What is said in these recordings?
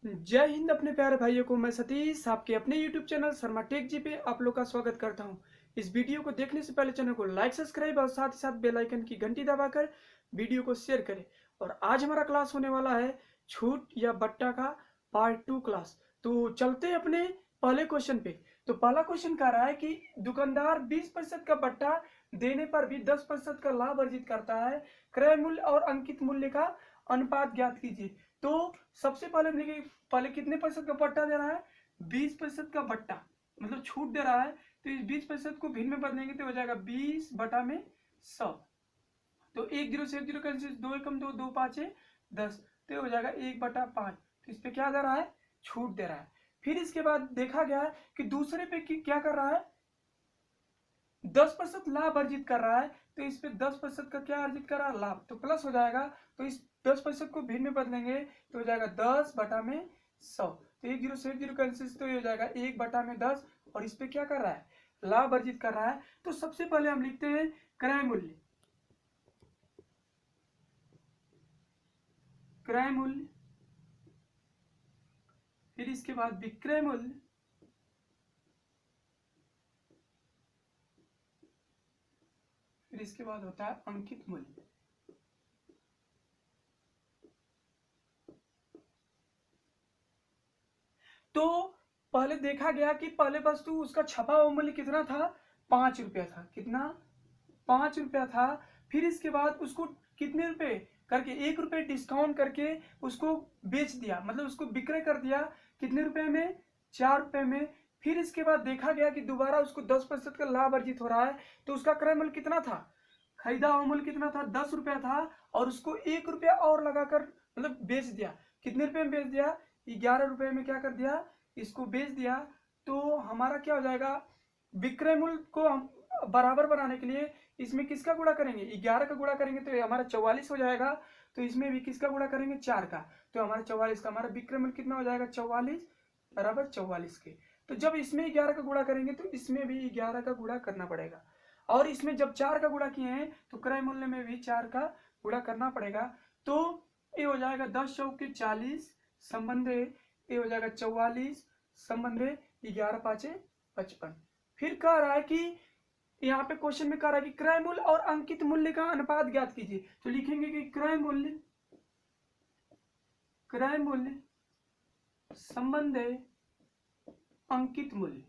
जय हिंद अपने प्यारे भाइयों को। मैं सतीश आपके अपने YouTube चैनल शर्मा टेक जी पे आप लोग का स्वागत करता हूं। इस वीडियो को देखने से पहले चैनल को लाइक सब्सक्राइब और साथ ही साथ बेल आइकन की घंटी दबाकर वीडियो को शेयर करें। और आज हमारा क्लास होने वाला है छूट या बट्टा का पार्ट 2 क्लास। तो चलते हैं अपने पहले क्वेश्चन पे। तो पहला क्वेश्चन कह रहा है कि दुकानदार 20% का बट्टा देने पर भी 10% का लाभ अर्जित करता है। क्रय मूल्य और अंकित मूल्य का अनुपात ज्ञात कीजिए। तो सबसे पहले देखिए, पहले कितने प्रतिशत का बट्टा दे रहा है? 20% का बट्टा, मतलब छूट दे रहा है। तो इस 20% को भिन्न में बदलेंगे तो हो जाएगा 20 बटा में 100। तो 1 0 से 1 0 कैंसिल, 2 एकम 2, 2 5 10, तो हो जाएगा 1/5। तो इस पे क्या दे रहा है? छूट दे रहा है। फिर इसके बाद देखा गया है कि दूसरे पे क्या कर रहा है? 10% लाभ अर्जित कर रहा है। तो इस पे 10% का क्या अर्जित कर रहा है? लाभ। तो प्लस हो जाएगा। तो इस 10% को भिन्न में बदलेंगे तो हो जाएगा 10 बटा में 100। तो 1 0 से 1 0 कैंसिल, तो ये हो जाएगा 1 बटा में 10। और इस पे क्या कर रहा है? लाभ अर्जित कर रहा है। तो सबसे पहले हम लिखते हैं क्रय मूल्य। क्रय मूल्य, फिर इसके बाद विक्रय मूल्य, फिर इसके बाद होता है अंकित मूल्य। तो पहले देखा गया कि पहले वस्तु उसका छपा हुआ मूल्य कितना था? 5 रुपया था। कितना? 5 रुपया था। फिर इसके बाद उसको कितने रुपए करके? 1 रुपये डिस्काउंट करके उसको बेच दिया, मतलब उसको विक्रय कर दिया। कितने रुपए में? 4 रुपए में। फिर इसके बाद देखा गया कि दोबारा उसको 10% का लाभ अर्जित हो रहा है। तो उसका क्रय मूल्य कितना था? खरीदा हुआ मूल्य कितना था? 10 रुपया था। और उसको 1 रुपया और लगाकर मतलब बेच दिया। कितने रुपए में बेच दिया? 11 रुपये में क्या कर दिया? इसको बेच दिया। तो हमारा क्या हो जाएगा? विक्रय मूल्य को हम बराबर बनाने के लिए इसमें किसका गुणा करेंगे? 11 का गुणा करेंगे तो हमारा 44 हो जाएगा। तो इसमें भी किसका गुणा करेंगे? 4 का। तो हमारा 44 का, हमारा विक्रय मूल्य कितना हो जाएगा? 44 बराबर 44 के। तो जब इसमें 11 का गुणा करेंगे तो इसमें भी 11 का गुणा करना पड़ेगा। और इसमें जब 4 का गुणा किए हैं तो क्रय मूल्य में भी 4 का गुणा करना पड़ेगा। तो ये हो जाएगा 10 चौके 40 संबंधे, ये हो जाएगा 44 संबंधे 11 5 55। फिर कह रहा है कि यहाँ पे क्वेश्चन में कह रहा है कि क्रय मूल्य और अंकित मूल्य का अनुपात ज्ञात कीजिए। तो लिखेंगे कि क्रय मूल्य संबंधे अंकित मूल्य,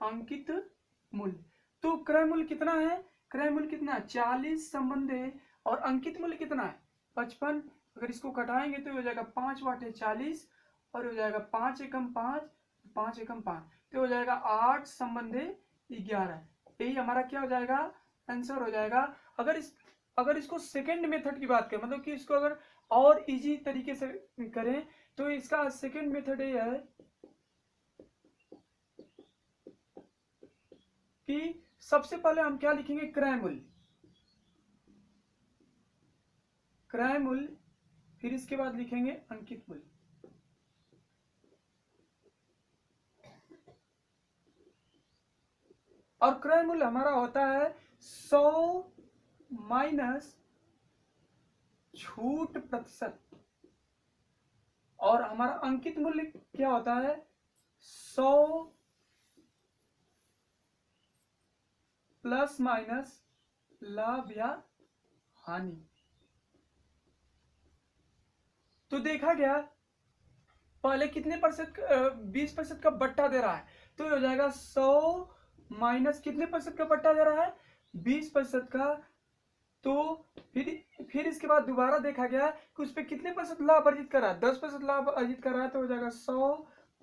अंकित मूल्य। तो क्रय मूल्य कितना है? क्रय मूल्य कितना है? 40 संबंधे, और अंकित मूल्य कितना है? 55। अगर इसको घटाएंगे तो हो जाएगा 5 बटे 40, और हो जाएगा 5 एकम 5, 5 एकम 5, तो हो जाएगा 8 संबंधे 11। यही हमारा क्या हो जाएगा? आंसर हो जाएगा। अगर इसको सेकेंड मेथड की बात करें, मतलब कि इसको अगर और इजी तरीके से करें तो इसका सेकेंड मेथड ये है कि सबसे पहले हम क्या लिखेंगे? क्रय मूल्य। क्रय मूल्य, फिर इसके बाद लिखेंगे अंकित मूल्य। और क्रय मूल्य हमारा होता है 100 माइनस छूट प्रतिशत। और हमारा अंकित मूल्य क्या होता है? 100 प्लस माइनस लाभ या हानि। तो देखा गया पहले कितने प्रतिशत? 20% का बट्टा दे रहा है। तो हो जाएगा 100 माइनस कितने प्रतिशत का बट्टा दे रहा है? 20% का। तो फिर इसके बाद दोबारा देखा गया कि उस पर कितने प्रतिशत लाभ अर्जित कर रहा है? 10% लाभ अर्जित कर रहा है। तो हो जाएगा 100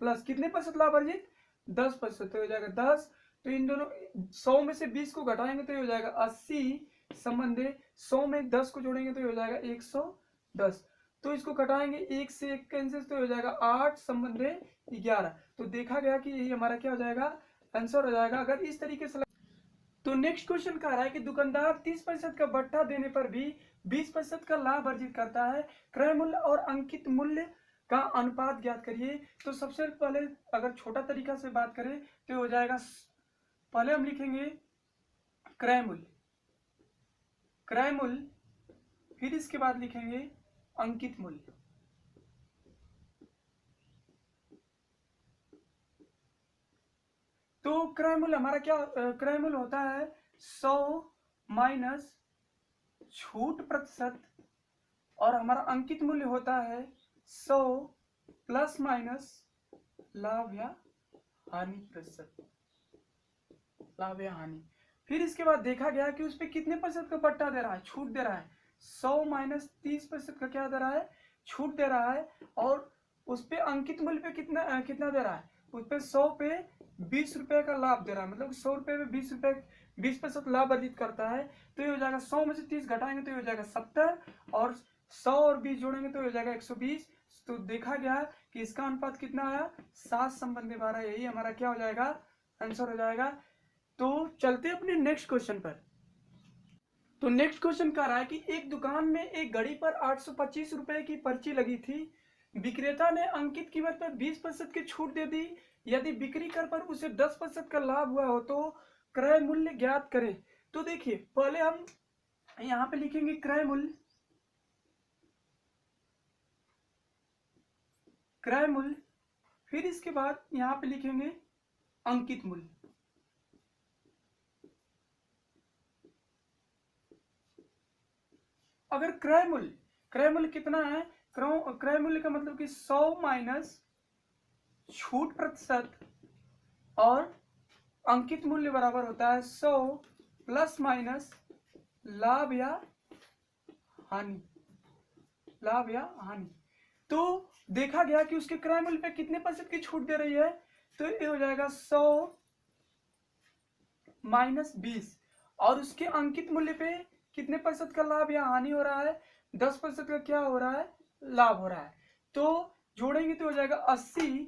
प्लस कितने प्रतिशत लाभ अर्जित? 10%, तो हो जाएगा 10। तो इन दोनों 100 में से 20 को घटाएंगे तो हो जाएगा 80 संबंधे 100 में 10 को जोड़ेंगे तो हो जाएगा 110। तो इसको घटाएंगे, 1 से 1 कैंसिल, तो हो जाएगा 8 संबंधे 11। तो देखा गया कि यही हमारा क्या हो जाएगा? आंसर हो जाएगा। अगर इस तरीके से तो नेक्स्ट क्वेश्चन कह रहा है कि दुकानदार 30% का बट्टा देने पर भी 20% का लाभ अर्जित करता है। क्रय मूल्य और अंकित मूल्य का अनुपात ज्ञात करिए। तो सबसे पहले अगर छोटा तरीका से बात करें तो हो जाएगा, पहले हम लिखेंगे क्रय मूल्य, क्रय मूल्य, फिर इसके बाद लिखेंगे अंकित मूल्य। तो क्रय मूल्य हमारा क्या, क्रय मूल्य होता है 100 माइनस छूट प्रतिशत, और हमारा अंकित मूल्य होता है 100 प्लस माइनस लाभ या हानि प्रतिशत, लाभ या हानि। फिर इसके बाद देखा गया कि उस पर कितने प्रतिशत का बट्टा दे रहा है, छूट दे रहा है, 100 माइनस 30% का क्या दे रहा है, छूट दे रहा है। और उस पे अंकित मूल्य पे कितना कितना दे रहा है, उस पे 100 पे 20 रुपए का लाभ दे रहा है, मतलब 100 रुपए में 20% लाभ अर्जित करता है। तो ये हो जाएगा 100 में से 30 घटाएंगे तो ये हो जाएगा 70, और 100 और 20 जोड़ेंगे तो हो जाएगा 120। तो देखा गया कि इसका अनुपात कितना आया, 7:12। यही हमारा क्या हो जाएगा, आंसर हो जाएगा। तो चलते अपने नेक्स्ट क्वेश्चन पर। तो नेक्स्ट क्वेश्चन कह रहा है कि एक दुकान में एक घड़ी पर 825 रुपए की पर्ची लगी थी। विक्रेता ने अंकित कीमत पर 20% की छूट दे दी। यदि बिक्री कर पर उसे 10% का लाभ हुआ हो तो क्रय मूल्य ज्ञात करें। तो देखिए पहले हम यहाँ पे लिखेंगे क्रय मूल्य, क्रय मूल्य, फिर इसके बाद यहाँ पे लिखेंगे अंकित मूल्य। अगर क्रय मूल्य कितना है, क्रय मूल्य का मतलब कि 100 माइनस छूट प्रतिशत और अंकित मूल्य बराबर होता है 100 प्लस माइनस लाभ या हानि, लाभ या हानि। तो देखा गया कि उसके क्रय मूल्य पे कितने प्रतिशत की छूट दे रही है, तो ये हो जाएगा 100 माइनस 20, और उसके अंकित मूल्य पे कितने प्रतिशत का लाभ या हानि हो रहा है, 10% का क्या हो रहा है, लाभ हो रहा है। तो जोड़ेंगे तो हो जाएगा 80,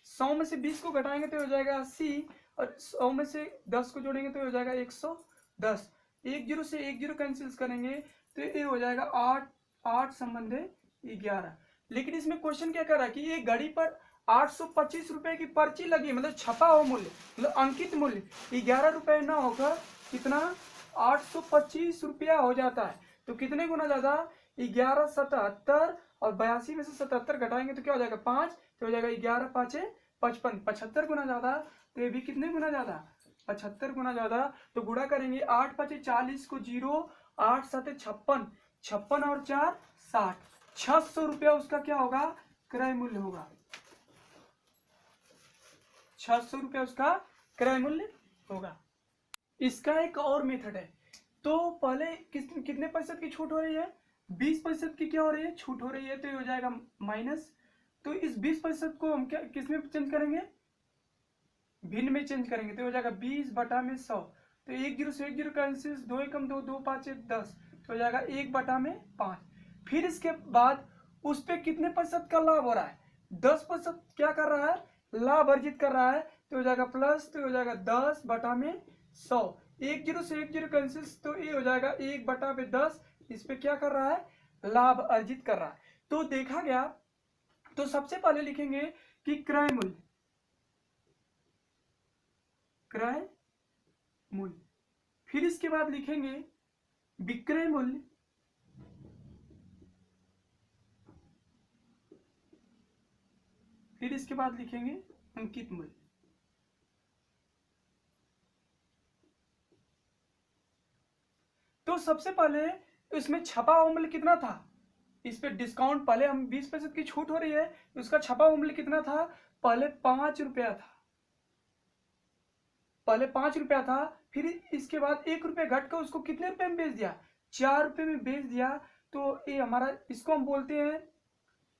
100 में से 20 को घटाएंगे तो हो जाएगा 80, और 100 में से 10 को जोड़ेंगे तो हो जाएगा 110। 10 से 10 कैंसिल करेंगे तो ये हो जाएगा 8, 8 संबंधे 11। लेकिन इसमें क्वेश्चन क्या कर रहा है कि ये घड़ी पर 825 रुपए की पर्ची लगी, मतलब छपा हुआ मूल्य, मतलब अंकित मूल्य 11 रुपए ना होकर कितना 825 रुपया हो जाता है। तो कितने गुना ज्यादा, 11 77, और 82 में से 77 घटाएंगे तो क्या हो जाएगा 5, तो हो जाएगा 11 5 55, 75 गुना ज्यादा। तो ये भी कितने गुना ज्यादा, 75 गुना ज्यादा। तो गुणा करेंगे 8 5 40 को 0, 8 7 56, 56 और 4 60, 600 रुपया उसका क्या होगा, क्रय मूल्य होगा। 600 रुपया उसका क्रय मूल्य होगा। इसका एक और मेथड है। तो पहले कितने प्रतिशत की छूट हो रही है, 20% की क्या हो रही है, छूट हो रही है। तो ये हो जाएगा माइनस। तो इस 20% को हम क्या किसमें चेंज करेंगे, भिन्न में चेंज करेंगे तो हो जाएगा 20/100। तो 10 से 10 कैंसिल, 2 एकम 2, 2 5 10, तो हो जाएगा 1/5। फिर इसके बाद उस पर कितने प्रतिशत का लाभ हो रहा है, 10% क्या कर रहा है, लाभ अर्जित कर रहा है। तो हो जाएगा प्लस, तो हो जाएगा 10/100। 10 से 10 कैंसिल, तो ये हो जाएगा 1/10। इस पे क्या कर रहा है, लाभ अर्जित कर रहा है। तो देखा गया, तो सबसे पहले लिखेंगे कि क्रय मूल्य, क्रय मूल्य, फिर इसके बाद लिखेंगे विक्रय मूल्य, फिर इसके बाद लिखेंगे अंकित मूल्य। तो सबसे पहले इसमें छपा हुआ मूल्य कितना था, इस पे डिस्काउंट, पहले हम 20% की छूट हो रही है, उसका छपा हुआ मूल्य कितना था, पहले 5 रुपया था, पहले 5 रुपया था। फिर इसके बाद 1 रुपया घट कर उसको कितने रुपए में बेच दिया, 4 रुपए में बेच दिया। तो ये हमारा, इसको हम बोलते हैं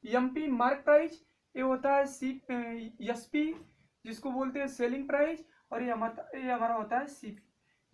एमपी मार्क प्राइस, ये होता है एसपी जिसको बोलते हैं सेलिंग प्राइस, और ये हमारा होता है सीपी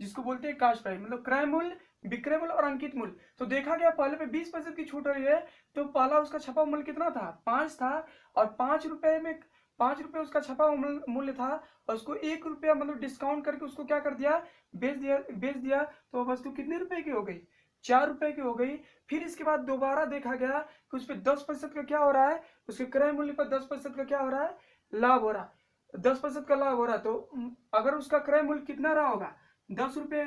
जिसको बोलते हैं कास्ट प्राइस, मतलब क्रय मूल्य, विक्रय मूल्य और अंकित मूल्य। तो देखा गया पहले पे 20% की छूट हो रही है, तो पहला उसका छपा मूल्य कितना था, 5 था, और 5 रुपए में 5 रुपए उसका छपा मूल्य था, और उसको 1 रुपया मतलब डिस्काउंट करके उसको क्या कर दिया, बेच दिया। तो वस्तु कितने रुपए की हो गई, 4 रुपए की हो गई। फिर इसके बाद दोबारा देखा गया कि उस पर 10% का क्या हो रहा है, उसके क्रय मूल्य पर 10% का क्या हो रहा है, लाभ हो रहा है, 10% का लाभ हो रहा है। तो अगर उसका क्रय मूल्य कितना रहा होगा, 10 रुपए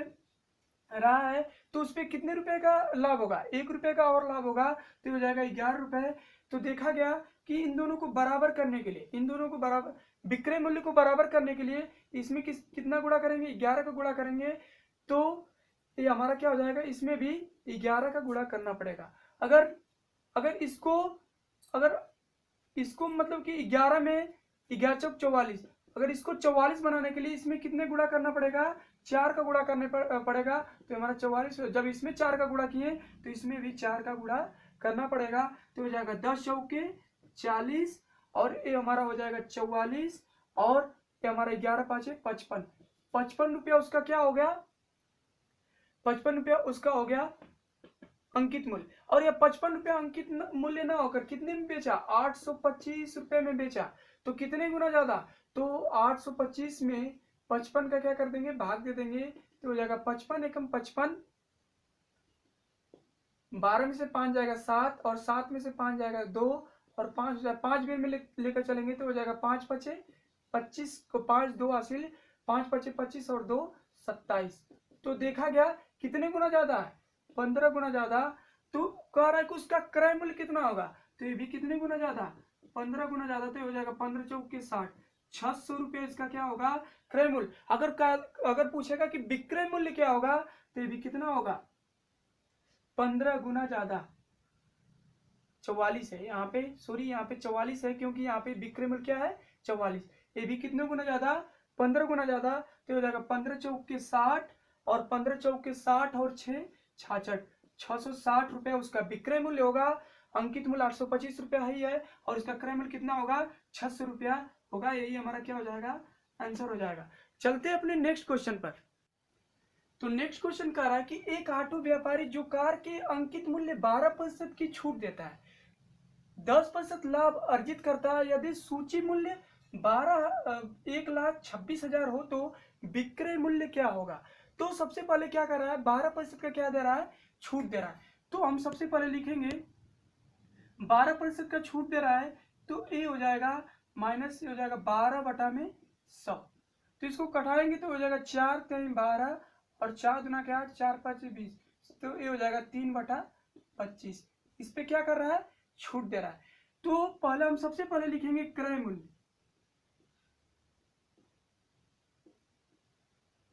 रहा है, तो उस पर कितने रुपए का लाभ होगा, 1 रुपए का और लाभ होगा, तो हो जाएगा 11 रुपए। तो देखा गया कि इन दोनों को बराबर करने के लिए, इन दोनों को बराबर, विक्रय मूल्य को बराबर करने के लिए इसमें कितना गुणा करेंगे, 11 का गुणा करेंगे। तो ये हमारा क्या हो जाएगा, इसमें भी 11 का गुणा करना पड़ेगा। अगर अगर इसको अगर इसको मतलब कि 11 में 11 चौक 44, अगर इसको 44 बनाने के लिए इसमें कितने गुणा करना पड़ेगा, 4 का गुणा करने पड़ेगा। तो हमारा 44, जब इसमें 4 का गुणा किए तो इसमें भी 4 का गुणा करना पड़ेगा। तो हो जाएगा 10 चौके 40 और ये हमारा हो जाएगा 44 और ये हमारा 11 पाँचे 55। 55 रुपया उसका क्या हो गया, 55 रुपया उसका हो गया अंकित मूल्य। और यह 55 रुपया अंकित मूल्य ना होकर कितने में बेचा, 825 रुपए में बेचा। तो कितने गुना ज्यादा, तो 825 में 55 का क्या कर देंगे, भाग दे देंगे। तो हो जाएगा 55 एकम 55, 12 में से 5 जाएगा 7 और 7 में से 5 जाएगा 2 और 5 में लेकर चलेंगे तो हो जाएगा 5 पचे 25 को 5 2 हासिल, 5 पचे 25 और 2 27। तो देखा गया कितने गुना ज्यादा है, 15 गुना ज्यादा। तो कह रहा है कि उसका क्रय मूल्य कितना होगा, तो ये भी कितने गुना ज्यादा, 15 गुना ज्यादा। तो हो जाएगा 15 चौक के 60, 600 रुपये इसका क्या होगा क्रय मूल्य। अगर पूछेगा कि विक्रय मूल्य क्या होगा तो ये भी कितना होगा, 15 गुना ज्यादा। 44 है यहाँ पे, सॉरी यहाँ पे 44 है क्योंकि यहाँ पे विक्रय मूल्य क्या है 44। ये भी कितने गुना ज्यादा, 15 गुना ज्यादा। तो हो जाएगा 15 चौक के 60 और 15 चौक के 60 और 6 66, 660 रुपये उसका विक्रय मूल्य होगा। अंकित मूल्य 825 रुपया ही है और इसका क्रय मूल्य कितना होगा, 600 रुपया होगा। यही हमारा क्या हो जाएगा, आंसर हो जाएगा। चलते अपने नेक्स्ट क्वेश्चन पर। तो नेक्स्ट क्वेश्चन कह रहा है कि एक ऑटो व्यापारी जो कार के अंकित मूल्य 12% की छूट देता है, 10% लाभ अर्जित करता है। यदि सूची मूल्य 1,26,000 हो तो विक्रय मूल्य क्या होगा। तो सबसे पहले क्या कर रहा है, 12% का क्या दे रहा है, छूट दे रहा है। तो हम सबसे पहले लिखेंगे 12% का छूट दे रहा है तो ये हो जाएगा माइनस, ये हो जाएगा 12/100। तो इसको कटाएंगे तो हो जाएगा 4 3 12 और 4 दूना क्या 4 5 20। तो ये हो जाएगा 3/25। इस पे क्या कर रहा है, छूट दे रहा है। तो पहले हम सबसे पहले लिखेंगे क्रय मूल्य।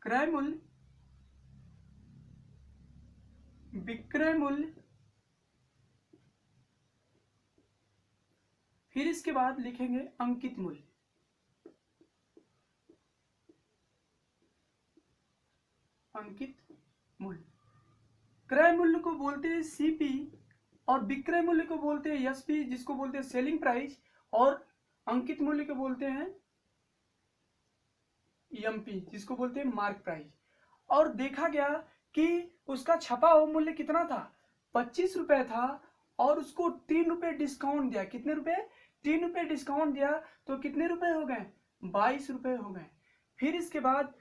क्रय मूल्य, विक्रय मूल्य, फिर इसके बाद लिखेंगे अंकित मूल्य। अंकित मूल्य, क्रय मूल्य को बोलते हैं सीपी और विक्रय मूल्य को बोलते हैं एसपी जिसको बोलते हैं सेलिंग प्राइस, और अंकित मूल्य को बोलते हैं एमपी जिसको बोलते हैं मार्क प्राइस। और देखा गया कि उसका छपा हुआ मूल्य कितना था, 25 रुपए था और उसको 3 रुपए डिस्काउंट दिया। कितने रुपए, 3 रुपए डिस्काउंट दिया तो कितने रुपए हो गए, 22 रुपए हो गए। फिर इसके बाद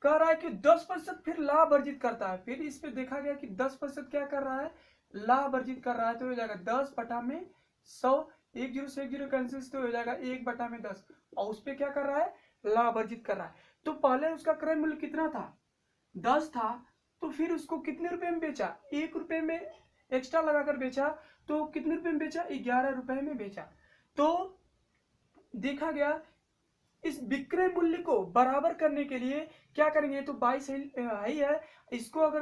कह रहा है कि 10% फिर लाभ अर्जित करता है। फिर इस पे देखा गया कि 10% क्या कर रहा है, लाभ अर्जित कर रहा है। तो हो जाएगा 10/100, 1 0 से 1 0 कैंसिल तो हो जाएगा 1/10 और उस पे क्या कर रहा है, लाभ अर्जित कर रहा है। तो पहले उसका क्रय मूल्य कितना था, 10 था। तो फिर उसको कितने रुपए में बेचा, 1 रुपए में एक्स्ट्रा लगाकर बेचा। तो कितने रुपए में बेचा, 11 रुपए में बेचा। तो देखा गया इस विक्रय मूल्य को बराबर करने के लिए क्या करेंगे, तो 22 ही है। इसको अगर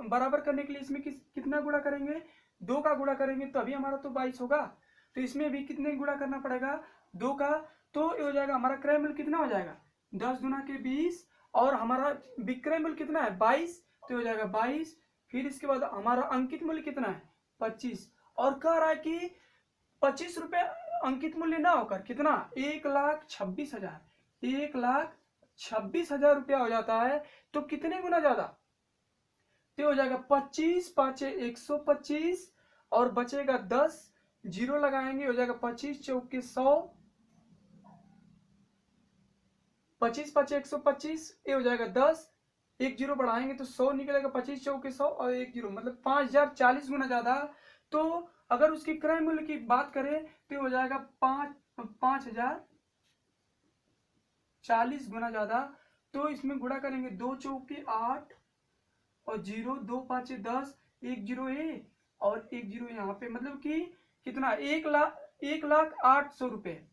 बराबर करने के लिए इसमें कितना गुणा करेंगे, 2 का गुणा करेंगे तभी हमारा तो 22 होगा। तो इसमें भी कितने गुणा करना पड़ेगा, 2 का। तो ये हो जाएगा हमारा क्रय मूल्य कितना हो जाएगा, 10 दूना के 20 और हमारा विक्रय मूल्य कितना है 22। तो हो जाएगा 22। फिर इसके बाद हमारा अंकित मूल्य कितना है 25 और कह रहा है कि 25 रुपए अंकित मूल्य ना होकर कितना, 1,26,000, 1,26,000 रुपया हो जाता है। तो कितने गुना ज्यादा, तो हो जाएगा 25 5 125 और बचेगा 10, 0 लगाएंगे हो जाएगा 25 चौक के 100, 25 5 125, ये हो जाएगा 10, 1 0 बढ़ाएंगे तो 100 निकलेगा, 25 चौक के 100 और 1 0 मतलब 5040 गुना ज्यादा। तो अगर उसकी क्रय मूल्य की बात करें तो हो जाएगा 5040 गुना ज्यादा। तो इसमें गुणा करेंगे 2 चौक के 8 और 0, 2 5 10, 1 0 और 1 0 यहाँ पे, मतलब कि कितना 1 लाख 1,08,000 रुपये,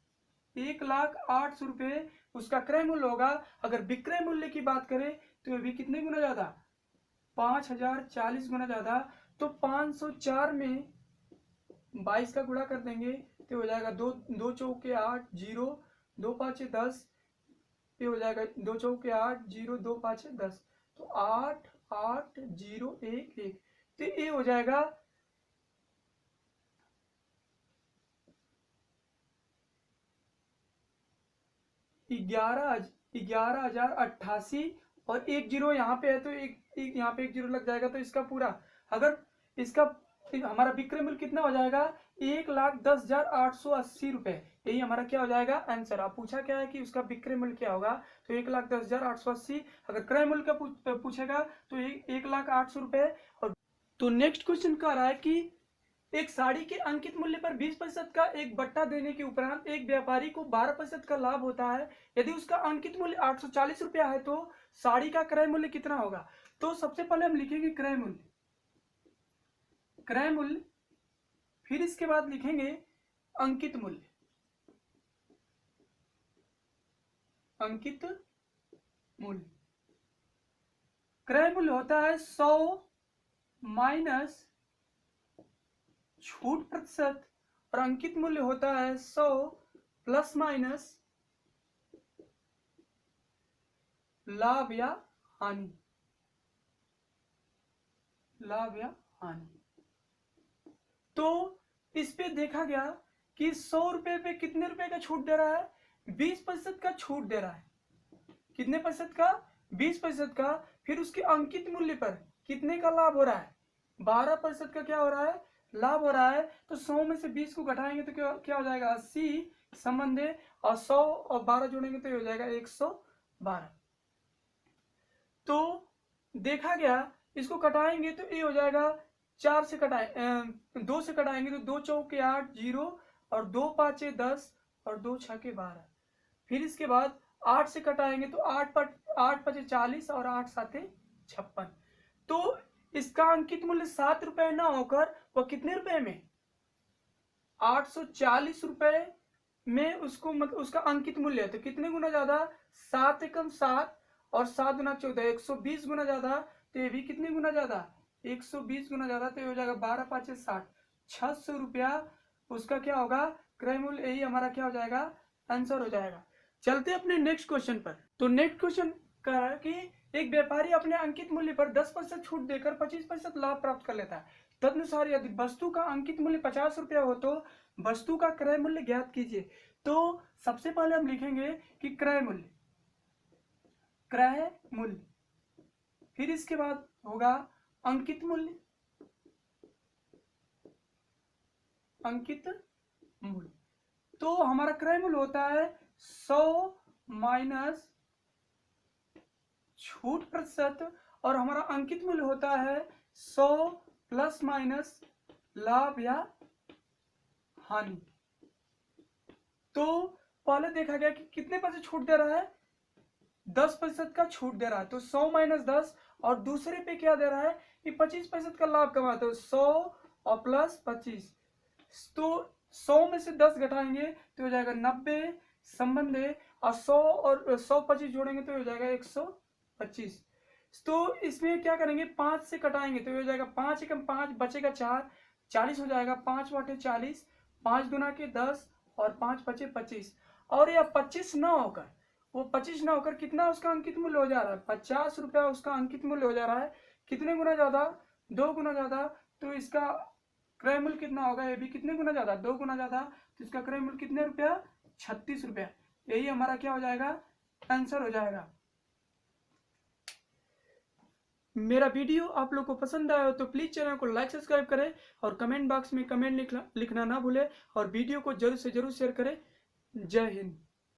1,08,000 रुपये उसका क्रय मूल्य होगा। अगर विक्रय मूल्य की बात करें तो ये भी कितने गुना ज्यादा, 5,040 गुना ज्यादा। तो 504 में 22 का गुणा कर देंगे तो हो जाएगा 2 चौके 8 0 2 5 10, ये हो जाएगा 2 चौके 8 0 2 5 10, तो 8 8 0 1 1, तो ये हो जाएगा 11,088। और एक जीरो यहाँ पे है तो एक यहाँ पे एक जीरो लग जाएगा, तो इसका पूरा अगर इसका हमारा विक्रय मूल्य कितना हो जाएगा, 1,10,880 रुपए। यही हमारा क्या हो जाएगा आंसर। अब पूछा क्या है कि उसका विक्रय मूल्य क्या होगा, तो 1,10,880। अगर क्रय मूल्य का पूछेगा तो 1,08,000 रुपए। और तो नेक्स्ट क्वेश्चन कह रहा है कि एक साड़ी के अंकित मूल्य पर 20% का एक बट्टा देने के उपरांत एक व्यापारी को 12% का लाभ होता है। यदि उसका अंकित मूल्य 840 रुपया है तो साड़ी का क्रय मूल्य कितना होगा। तो सबसे पहले हम लिखेंगे क्रय मूल्य, क्रय मूल्य, फिर इसके बाद लिखेंगे अंकित मूल्य, अंकित मूल्य। क्रय मूल्य होता है 100 माइनस छूट प्रतिशत, और अंकित मूल्य होता है 100 प्लस माइनस लाभ या हानि, लाभ या हानि। तो इस पे देखा गया कि 100 रुपए पे कितने रुपए का छूट दे रहा है, 20% का छूट दे रहा है। कितने प्रतिशत का, 20% का। फिर उसके अंकित मूल्य पर कितने का लाभ हो रहा है, 12% का क्या हो रहा है, लाभ हो रहा है। तो 100 में से 20 को घटाएंगे तो क्या हो जाएगा 80 संबंध है, और 100 और 12 जोड़ेंगे तो ये हो जाएगा 112। तो देखा गया इसको कटाएंगे तो ये हो जाएगा 4 से कटाए 2 से कटाएंगे तो 2 चौके 8 0 और 2 5 10 और 2 6 12। फिर इसके बाद 8 से कटाएंगे तो 8 5 40 और 8 7 56। तो इसका अंकित मूल्य 7 रुपए ना होकर वह कितने रुपए में, 840 रुपए में उसको मतलब उसका अंकित मूल्य है। तो कितने गुना ज्यादा, 7 एकम 7 और 7 गुना 14, 120 गुना ज्यादा। तो ये भी कितने गुना ज्यादा, 120 गुना ज्यादा। तो ये हो जाएगा 12 5 60, 600 रुपया उसका क्या होगा क्रय मूल्य। यही हमारा क्या हो जाएगा आंसर हो जाएगा। चलते अपने नेक्स्ट क्वेश्चन पर। तो नेक्स्ट क्वेश्चन कह रहा है कि एक व्यापारी अपने अंकित मूल्य पर 10% छूट देकर 25% लाभ प्राप्त कर लेता है। तदनुसार यदि वस्तु का अंकित मूल्य 50 रुपया हो तो वस्तु का क्रय मूल्य ज्ञात कीजिए। तो सबसे पहले हम लिखेंगे कि क्रय मूल्य, क्रय मूल्य, फिर इसके बाद होगा अंकित मूल्य, अंकित मूल्य। तो हमारा क्रय मूल्य होता है 100 माइनस छूट प्रतिशत, और हमारा अंकित मूल्य होता है 100 प्लस माइनस लाभ या हानि। तो पहले देखा गया कि कितने पैसे छूट दे रहा है, 10% का छूट दे रहा है। तो 100 माइनस 10, और दूसरे पे क्या दे रहा है कि 25% का लाभ कमाते हो, 100 और प्लस 25। तो 100 में से 10 घटाएंगे तो हो जाएगा 90 संबंध है, और 100 और 125 जोड़ेंगे तो हो जाएगा 125। तो इसमें क्या करेंगे, 5 से कटाएंगे तो हो जाएगा 5 एकम 5 बचेगा 4, 40 हो जाएगा, 5 बटे 40, 5 गुना के 10 और 5 बचे 25। और यह 25 ना होकर, वो 25 ना होकर कितना उसका अंकित मूल्य हो जा रहा है, 50 रुपया उसका अंकित मूल्य हो जा रहा है। कितने गुना ज्यादा, 2 गुना ज्यादा। तो इसका क्रय मूल्य कितना होगा, ये भी कितने गुना ज्यादा, 2 गुना ज्यादा। तो इसका क्रय मूल्य कितने रुपया, 36 रुपया। यही हमारा क्या हो जाएगा आंसर हो जाएगा। मेरा वीडियो आप लोग को पसंद आया हो तो प्लीज चैनल को लाइक सब्सक्राइब करें, और कमेंट बॉक्स में कमेंट लिखना ना भूलें, और वीडियो को जरूर से जरूर शेयर करें। जय हिंद।